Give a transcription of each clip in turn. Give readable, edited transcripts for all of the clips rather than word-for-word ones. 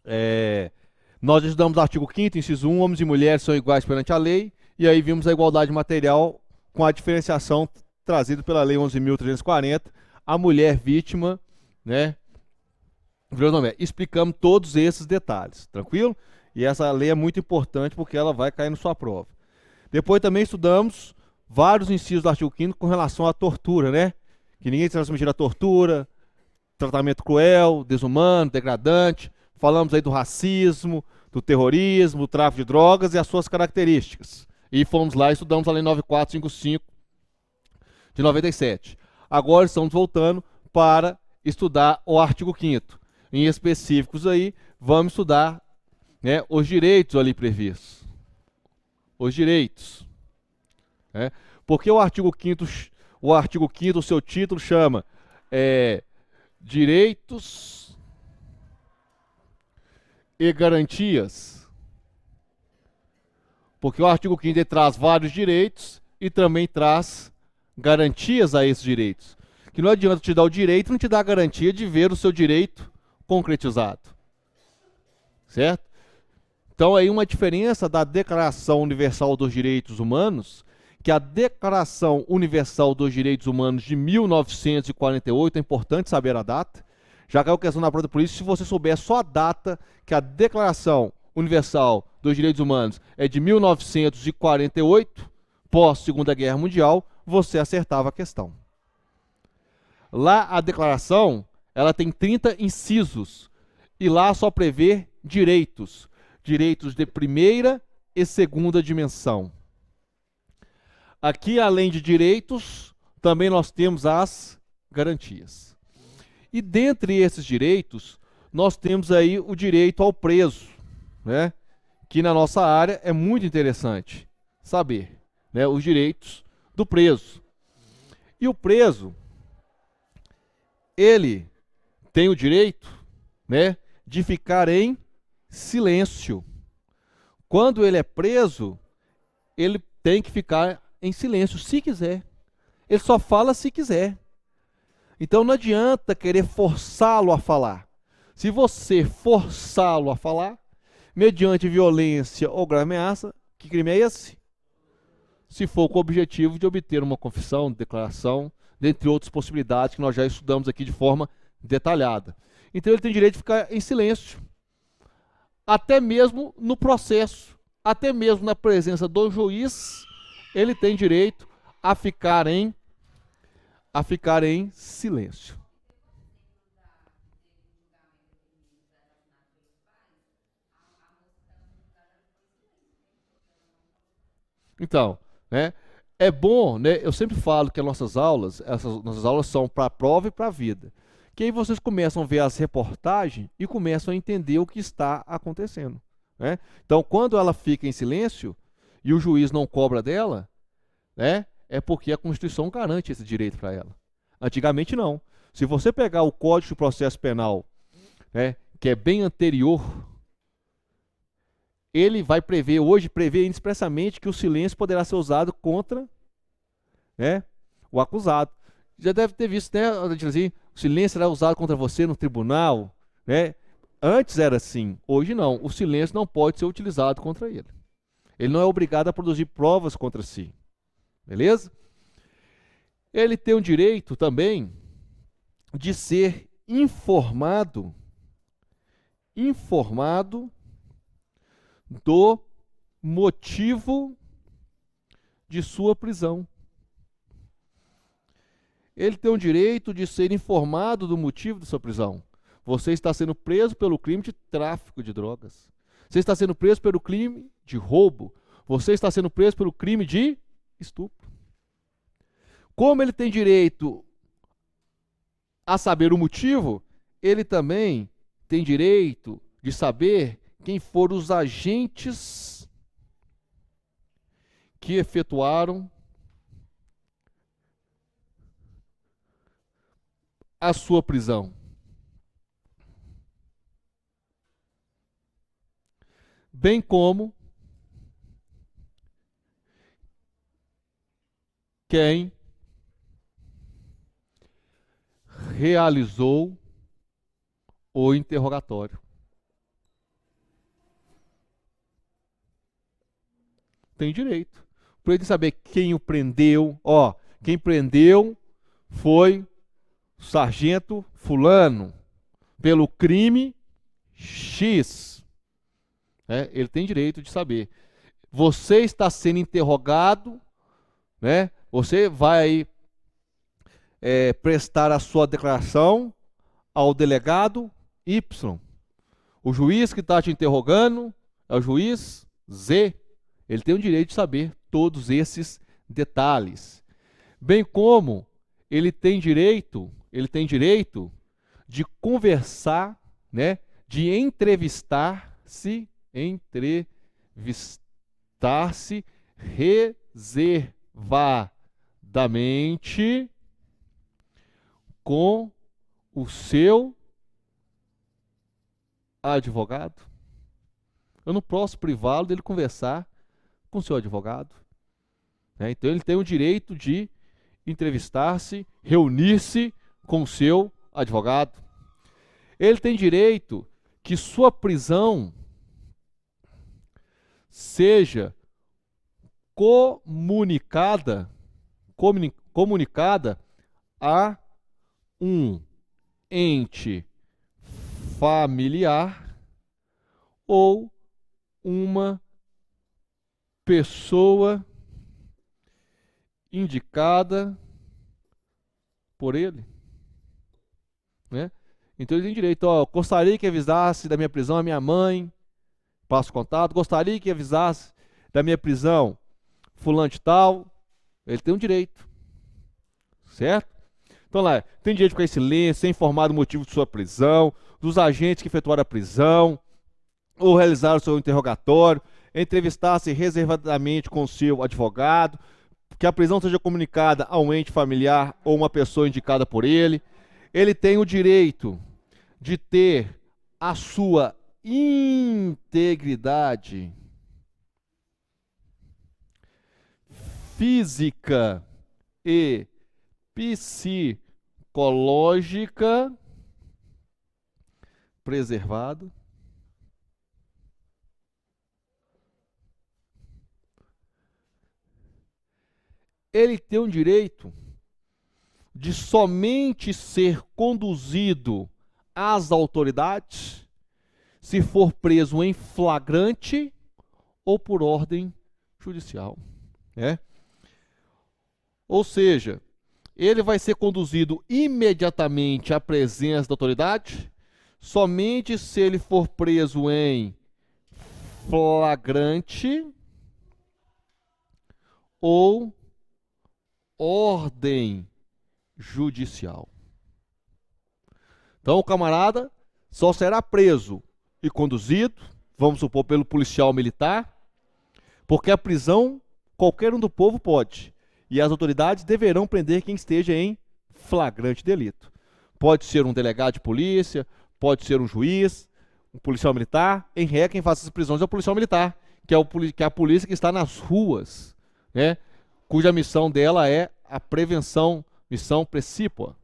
É, nós estudamos o artigo 5º, inciso 1, homens e mulheres são iguais perante a lei, e aí vimos a igualdade material com a diferenciação trazida pela Lei 11.340, a mulher vítima, né? Explicamos todos esses detalhes, tranquilo? E essa lei é muito importante porque ela vai cair na sua prova. Depois também estudamos vários incisos do artigo 5º com relação à tortura, né? Que ninguém se transmitir a tortura, tratamento cruel, desumano, degradante. Falamos aí do racismo, do terrorismo, do tráfico de drogas e as suas características. E fomos lá e estudamos a Lei 9455 de 97. Agora estamos voltando para estudar o artigo 5º. Em específicos aí, vamos estudar, né, os direitos ali previstos. Os direitos. Né? Porque o artigo 5º, o seu título chama Direitos e Garantias. Porque o artigo 5º traz vários direitos e também traz garantias a esses direitos. Que não adianta te dar o direito e não te dar a garantia de ver o seu direito concretizado. Certo? Então, aí uma diferença da Declaração Universal dos Direitos Humanos, que a Declaração Universal dos Direitos Humanos de 1948, é importante saber a data, já caiu questão na prova por isso, se você souber só a data que a Declaração Universal dos Direitos Humanos é de 1948, pós-Segunda Guerra Mundial, você acertava a questão. Lá a declaração, ela tem 30 incisos, e lá só prevê direitos. Direitos de primeira e segunda dimensão. Aqui, além de direitos, também nós temos as garantias. E dentre esses direitos, nós temos aí o direito ao preso, né? Que na nossa área é muito interessante saber, né? Os direitos do preso. E o preso, ele tem o direito, né, de ficar em silêncio. Quando ele é preso, ele tem que ficar em silêncio, se quiser. Ele só fala se quiser. Então não adianta querer forçá-lo a falar. Se você forçá-lo a falar, mediante violência ou grave ameaça, que crime é esse? Se for com o objetivo de obter uma confissão, declaração, dentre outras possibilidades que nós já estudamos aqui de forma detalhada. Então ele tem direito de ficar em silêncio, até mesmo no processo, até mesmo na presença do juiz, ele tem direito a ficar em silêncio. Então, né, é bom, né, eu sempre falo que essas nossas aulas são para a prova e para a vida. Que aí vocês começam a ver as reportagens e começam a entender o que está acontecendo. Né? Então, quando ela fica em silêncio e o juiz não cobra dela, né, é porque a Constituição garante esse direito para ela. Antigamente não. Se você pegar o Código de Processo Penal, né, que é bem anterior, ele vai prever, hoje prevê expressamente que o silêncio poderá ser usado contra, né, o acusado. Já deve ter visto, né, assim, o silêncio será usado contra você no tribunal, né? Antes era assim, hoje não. O silêncio não pode ser utilizado contra ele. Ele não é obrigado a produzir provas contra si. Beleza? Ele tem o direito também de ser informado do motivo de sua prisão. Ele tem o direito de ser informado do motivo de sua prisão. Você está sendo preso pelo crime de tráfico de drogas. Você está sendo preso pelo crime de roubo. Você está sendo preso pelo crime de estupro. Como ele tem direito a saber o motivo, ele também tem direito de saber quem foram os agentes que efetuaram a sua prisão. Bem como quem realizou o interrogatório. Tem direito. Por ele saber quem o prendeu. Ó, quem prendeu foi o sargento fulano pelo crime X. Ele tem direito de saber. Você está sendo interrogado, né? Você vai prestar a sua declaração ao delegado Y. O juiz que está te interrogando é o juiz Z. Ele tem o direito de saber todos esses detalhes. Bem como ele tem direito de conversar, né, de entrevistar-se reservadamente com o seu advogado. Eu não posso privá-lo dele conversar com o seu advogado. Então ele tem o direito de entrevistar-se, reunir-se com o seu advogado. Ele tem direito que sua prisão seja comunicada a um ente familiar ou uma pessoa indicada por ele, né? Então ele tem direito, gostaria que avisasse da minha prisão a minha mãe, passo contato, gostaria que avisasse da minha prisão fulano de tal, ele tem um direito, certo? Então lá, tem direito de ficar em silêncio, ser informado do motivo de sua prisão, dos agentes que efetuaram a prisão, ou realizaram o seu interrogatório, entrevistar-se reservadamente com o seu advogado, que a prisão seja comunicada a um ente familiar ou uma pessoa indicada por ele. Ele tem o direito de ter a sua integridade física e psicológica preservada. Ele tem o direito de somente ser conduzido às autoridades se for preso em flagrante ou por ordem judicial. Ou seja, ele vai ser conduzido imediatamente à presença da autoridade somente se ele for preso em flagrante ou ordem judicial. Então o camarada só será preso e conduzido, vamos supor, pelo policial militar, porque a prisão qualquer um do povo pode. E as autoridades deverão prender quem esteja em flagrante delito. Pode ser um delegado de polícia, pode ser um juiz, um policial militar. Em regra, quem faz essas prisões é o policial militar, que é a polícia que está nas ruas, né? Cuja missão dela é a prevenção, missão precípua.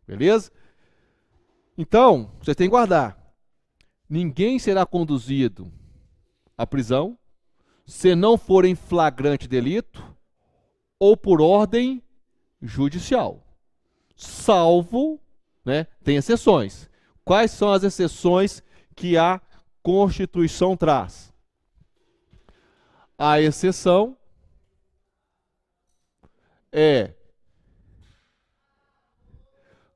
Beleza? Então, vocês têm que guardar. Ninguém será conduzido à prisão se não for em flagrante delito ou por ordem judicial. Salvo, né, tem exceções. Quais são as exceções que a Constituição traz? A exceção é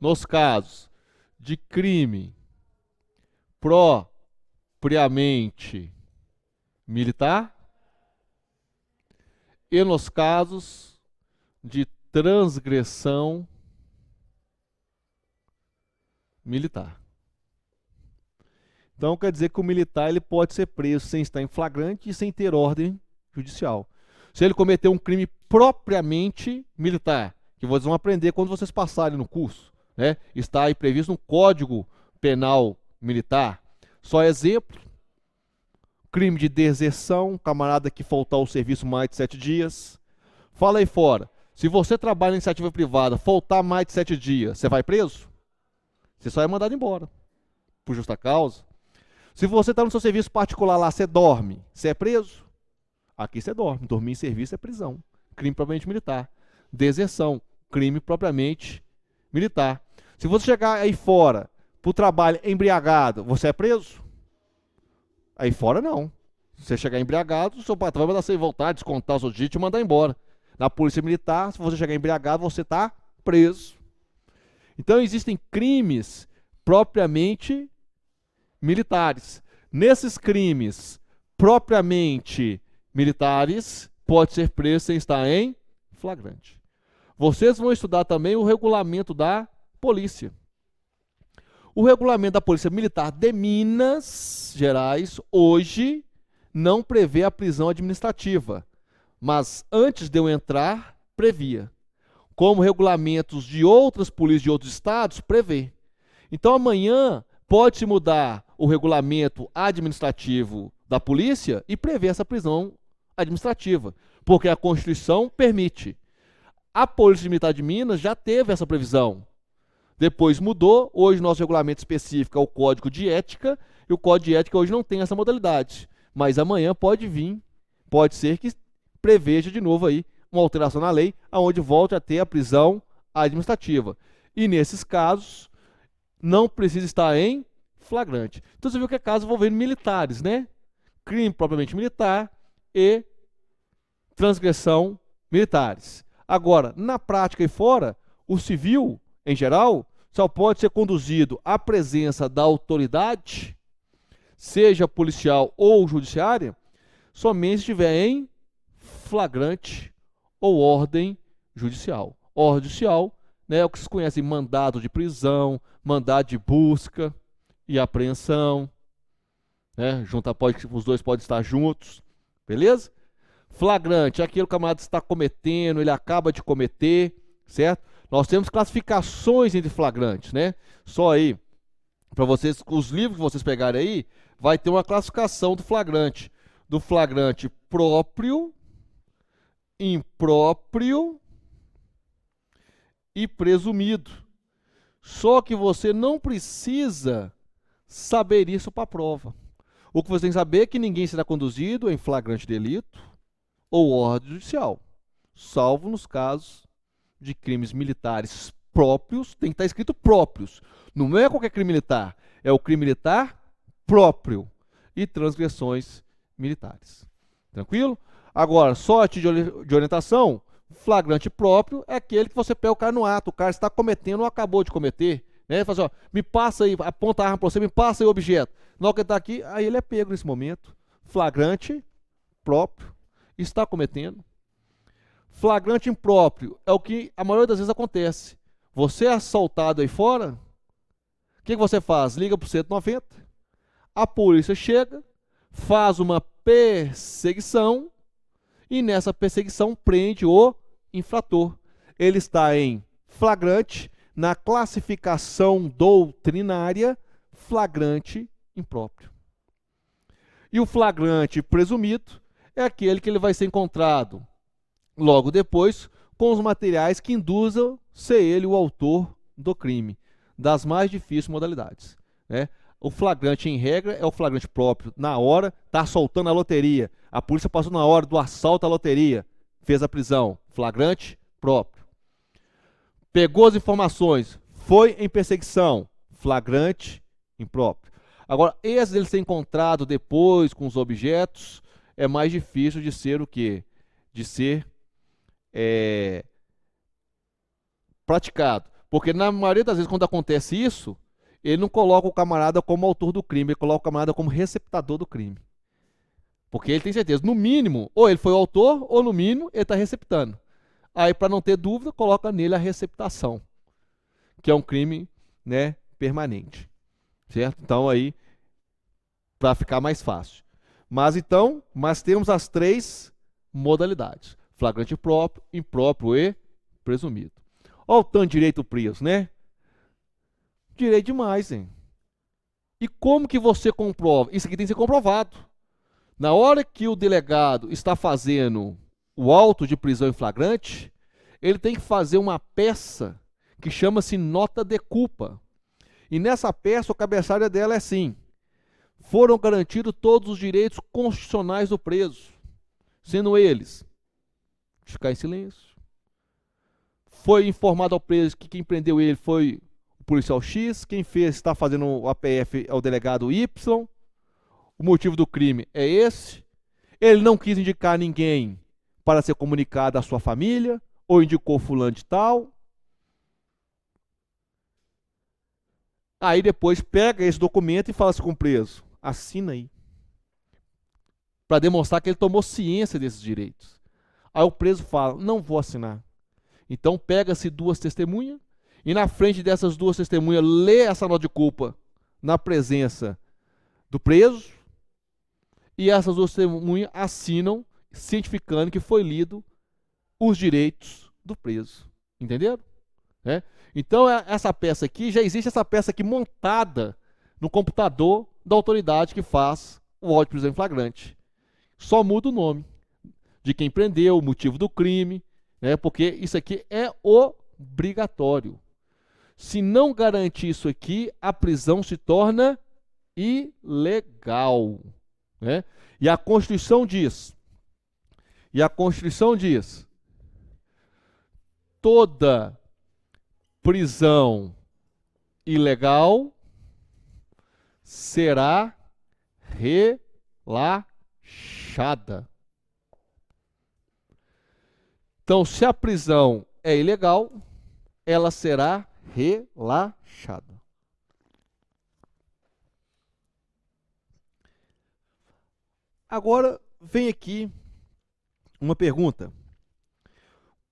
nos casos de crime propriamente militar e nos casos de transgressão militar. Então quer dizer que o militar ele pode ser preso sem estar em flagrante e sem ter ordem judicial. Se ele cometer um crime propriamente militar, que vocês vão aprender quando vocês passarem no curso, né? Está aí previsto no Código Penal Militar. Só exemplo: crime de deserção, camarada que faltar ao serviço mais de 7 dias. Fala aí fora, se você trabalha em iniciativa privada, faltar mais de 7 dias, você vai preso? Você só é mandado embora, por justa causa. Se você está no seu serviço particular lá, você dorme, você é preso? Aqui você dorme. Dormir em serviço é prisão. Crime propriamente militar. Deserção. Crime propriamente militar. Se você chegar aí fora para o trabalho embriagado, você é preso? Aí fora não. Se você chegar embriagado, o seu patrão vai mandar você voltar, descontar o seu dígito e mandar embora. Na polícia militar, se você chegar embriagado, você está preso. Então existem crimes propriamente militares. Nesses crimes propriamente militares, pode ser preso sem estar em flagrante. Vocês vão estudar também o regulamento da polícia. O regulamento da Polícia Militar de Minas Gerais, hoje, não prevê a prisão administrativa. Mas antes de eu entrar, previa. Como regulamentos de outras polícias de outros estados, prevê. Então amanhã pode-se mudar o regulamento administrativo da polícia e prever essa prisão administrativa, porque a Constituição permite. A Polícia Militar de Minas já teve essa previsão. Depois mudou, hoje nosso regulamento específico é o Código de Ética, e o Código de Ética hoje não tem essa modalidade. Mas amanhã pode vir, pode ser que preveja de novo aí uma alteração na lei, onde volte a ter a prisão administrativa. E nesses casos, não precisa estar em flagrante. Então você viu que é caso envolvendo militares, né? Crime propriamente militar e transgressão militares. Agora, na prática e fora, o civil, em geral, só pode ser conduzido à presença da autoridade, seja policial ou judiciária, somente se estiver em flagrante ou ordem judicial. Ordem judicial, né, é o que vocês conhecem, mandado de prisão, mandado de busca e apreensão, né, os dois podem estar juntos, beleza? Flagrante é aquele que o camarada está cometendo, ele acaba de cometer, certo? Nós temos classificações entre flagrantes, né? Só aí, para vocês, os livros que vocês pegarem aí, vai ter uma classificação do flagrante próprio, impróprio e presumido. Só que você não precisa saber isso para a prova. O que você tem que saber é que ninguém será conduzido em flagrante delito ou ordem judicial, salvo nos casos de crimes militares próprios, tem que estar escrito próprios. Não é qualquer crime militar, é o crime militar próprio e transgressões militares. Tranquilo? Agora, só a título de orientação, flagrante próprio é aquele que você pega o cara no ato, o cara está cometendo ou acabou de cometer. Né? Ele fala assim, ó, me passa aí, aponta a arma para você, me passa aí o objeto. Na hora que ele está aqui, aí ele é pego nesse momento. Flagrante próprio, está cometendo. Flagrante impróprio é o que a maioria das vezes acontece. Você é assaltado aí fora, o que você faz? Liga para o 190, a polícia chega, faz uma perseguição e nessa perseguição prende o infrator. Ele está em flagrante, na classificação doutrinária, flagrante impróprio. E o flagrante presumido é aquele que ele vai ser encontrado logo depois com os materiais que induzam ser ele o autor do crime, das mais difíceis modalidades. Né? O flagrante, em regra, é o flagrante próprio. Na hora, está assaltando a loteria. A polícia passou na hora do assalto à loteria, fez a prisão. Flagrante próprio. Pegou as informações, foi em perseguição. Flagrante impróprio. Agora, esse dele ser encontrado depois com os objetos é mais difícil de ser o quê? De ser praticado. Porque na maioria das vezes, quando acontece isso, ele não coloca o camarada como autor do crime, ele coloca o camarada como receptador do crime. Porque ele tem certeza, no mínimo, ou ele foi o autor, ou no mínimo, ele está receptando. Aí, para não ter dúvida, coloca nele a receptação, que é um crime, né, permanente. Certo? Então, aí, para ficar mais fácil. Mas temos as três modalidades. Flagrante próprio, impróprio e presumido. Olha o tanto de direito preso, né? Direito demais, hein? E como que você comprova? Isso aqui tem que ser comprovado. Na hora que o delegado está fazendo o auto de prisão em flagrante, ele tem que fazer uma peça que chama-se nota de culpa. E nessa peça, o cabeçalho dela é assim: foram garantidos todos os direitos constitucionais do preso. sendo eles ficar em silêncio. Foi informado ao preso que quem prendeu ele foi o policial X, quem está fazendo o APF é o delegado Y, o motivo do crime é esse, ele não quis indicar ninguém para ser comunicado à sua família, ou indicou fulano de tal. Aí depois pega esse documento e fala assim com o preso, assina aí, para demonstrar que ele tomou ciência desses direitos. Aí o preso fala, não vou assinar. Então pega-se duas testemunhas, e na frente dessas duas testemunhas lê essa nota de culpa na presença do preso, e essas duas testemunhas assinam, cientificando que foi lido os direitos do preso. Entenderam? Então essa peça aqui, já existe essa peça aqui montada no computador da autoridade que faz o auto de prisão em flagrante. Só muda o nome de quem prendeu, o motivo do crime, porque isso aqui é obrigatório. Se não garantir isso aqui, a prisão se torna ilegal. E a Constituição diz, toda prisão ilegal será relaxada. Então, se a prisão é ilegal, ela será relaxada. Agora, vem aqui uma pergunta.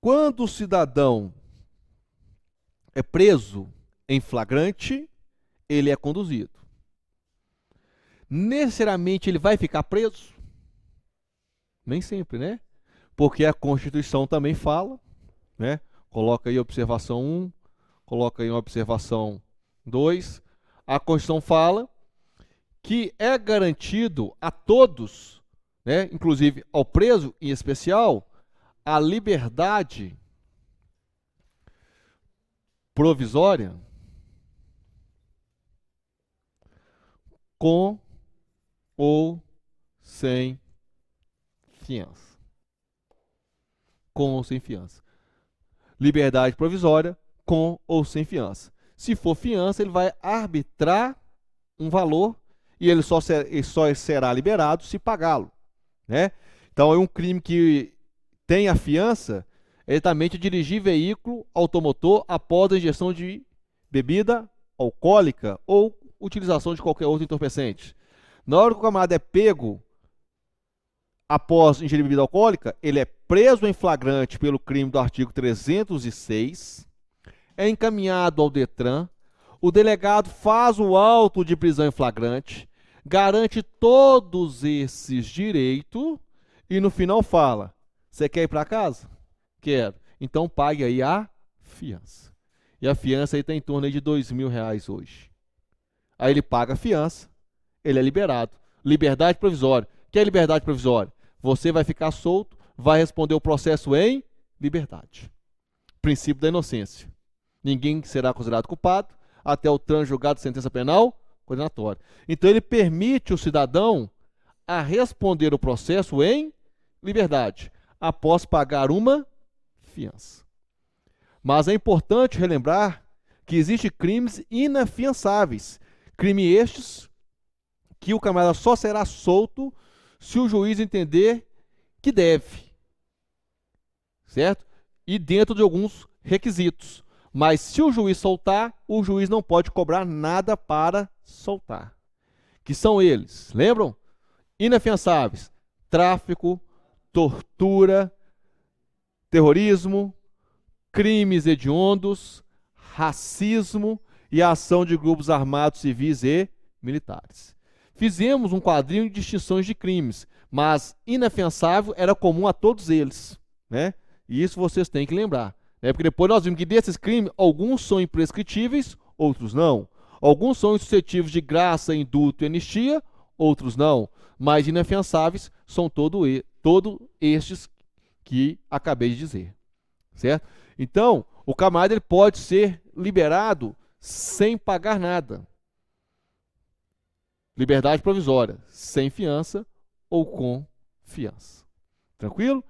Quando o cidadão é preso em flagrante, ele é conduzido. Necessariamente ele vai ficar preso? Nem sempre, né? Porque a Constituição também fala, Coloca aí a observação 1, coloca aí a observação 2. A Constituição fala que é garantido a todos, inclusive ao preso em especial, a liberdade provisória com ou sem fiança. Com ou sem fiança. Liberdade provisória com ou sem fiança. Se for fiança, ele vai arbitrar um valor e ele só será liberado se pagá-lo. Então, é um crime que tem a fiança, exatamente dirigir veículo automotor após a ingestão de bebida alcoólica ou utilização de qualquer outro entorpecente. Na hora que o camarada é pego após ingerir bebida alcoólica, ele é preso em flagrante pelo crime do artigo 306, é encaminhado ao Detran, o delegado faz o auto de prisão em flagrante, garante todos esses direitos e no final fala, você quer ir para casa? Quero. Então pague aí a fiança. E a fiança aí está em torno aí de R$2.000 hoje. Aí ele paga a fiança, ele é liberado. Liberdade provisória. O que é liberdade provisória? Você vai ficar solto, vai responder o processo em liberdade. Princípio da inocência. Ninguém será considerado culpado até o transjulgado de sentença penal condenatória. Então ele permite o cidadão a responder o processo em liberdade, após pagar uma fiança. Mas é importante relembrar que existem crimes inafiançáveis. Crime estes que o camarada só será solto se o juiz entender que deve. Certo? E dentro de alguns requisitos. Mas se o juiz soltar, o juiz não pode cobrar nada para soltar. Que são eles, lembram? Inafiançáveis: tráfico, tortura, terrorismo, crimes hediondos, racismo e a ação de grupos armados civis e militares. Fizemos um quadrinho de distinções de crimes, mas inafiançável era comum a todos eles, E isso vocês têm que lembrar, Porque depois nós vimos que desses crimes, alguns são imprescritíveis, outros não. Alguns são insuscetíveis de graça, indulto e anistia, outros não. Mas inafiançáveis são todos estes que acabei de dizer, certo? Então, o camarada ele pode ser liberado sem pagar nada. Liberdade provisória, sem fiança ou com fiança. Tranquilo?